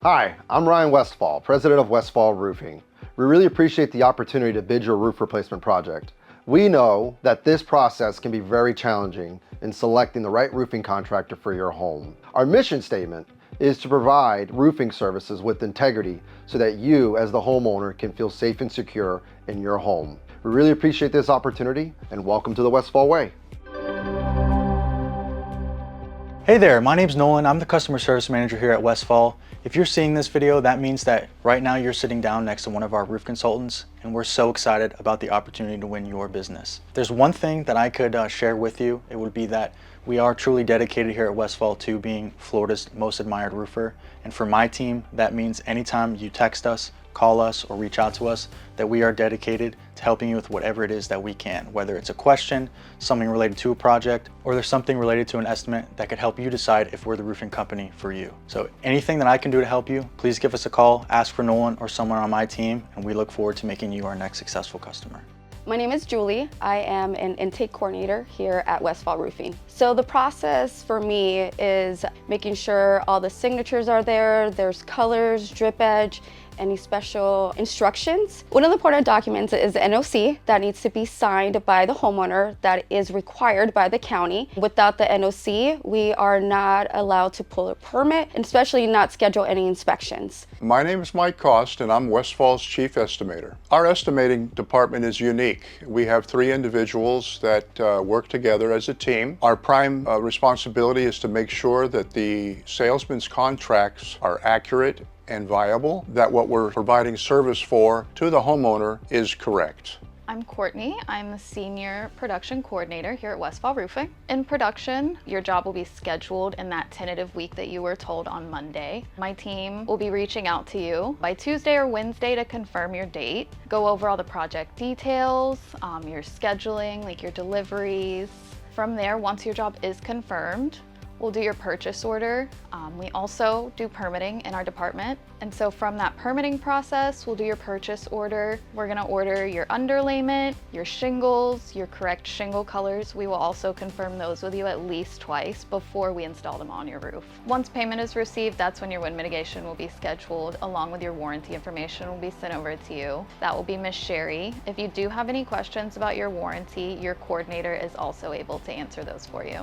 Hi, I'm Ryan Westfall, president of Westfall Roofing. We really appreciate the opportunity to bid your roof replacement project. We know that this process can be very challenging in selecting the right roofing contractor for your home. Our mission statement is to provide roofing services with integrity so that you, as the homeowner, can feel safe and secure in your home. We really appreciate this opportunity and welcome to the Westfall Way. Hey there, my name's Nolan. I'm the customer service manager here at Westfall. If you're seeing this video, that means that right now you're sitting down next to one of our roof consultants, and we're so excited about the opportunity to win your business. If there's one thing that I could share with you, it would be that we are truly dedicated here at Westfall to being Florida's most admired roofer. And for my team, that means anytime you text us, call us, or reach out to us, that we are dedicated to helping you with whatever it is that we can, whether it's a question, something related to a project, or there's something related to an estimate that could help you decide if we're the roofing company for you. So anything that I can do to help you, please give us a call, ask for Nolan or someone on my team, and we look forward to making you our next successful customer. My name is Julie. I am an intake coordinator here at Westfall Roofing. So the process for me is making sure all the signatures are there, there's colors, drip edge, any special instructions. One of the important documents is the NOC that needs to be signed by the homeowner that is required by the county. Without the NOC, we are not allowed to pull a permit, and especially not schedule any inspections. My name is Mike Cost, and I'm Westfall's chief estimator. Our estimating department is unique. We have 3 individuals that work together as a team. Our prime responsibility is to make sure that the salesman's contracts are accurate and viable, that what we're providing service for to the homeowner is correct. I'm Courtney. I'm the Senior Production Coordinator here at Westfall Roofing. In production, your job will be scheduled in that tentative week that you were told on Monday. My team will be reaching out to you by Tuesday or Wednesday to confirm your date, go over all the project details, your scheduling, like your deliveries. From there, once your job is confirmed, we'll do your purchase order. We also do permitting in our department. And so from that permitting process, we'll do your purchase order. We're gonna order your underlayment, your shingles, your correct shingle colors. We will also confirm those with you at least twice before we install them on your roof. Once payment is received, that's when your wind mitigation will be scheduled, along with your warranty information will be sent over to you. That will be Miss Sherry. If you do have any questions about your warranty, your coordinator is also able to answer those for you.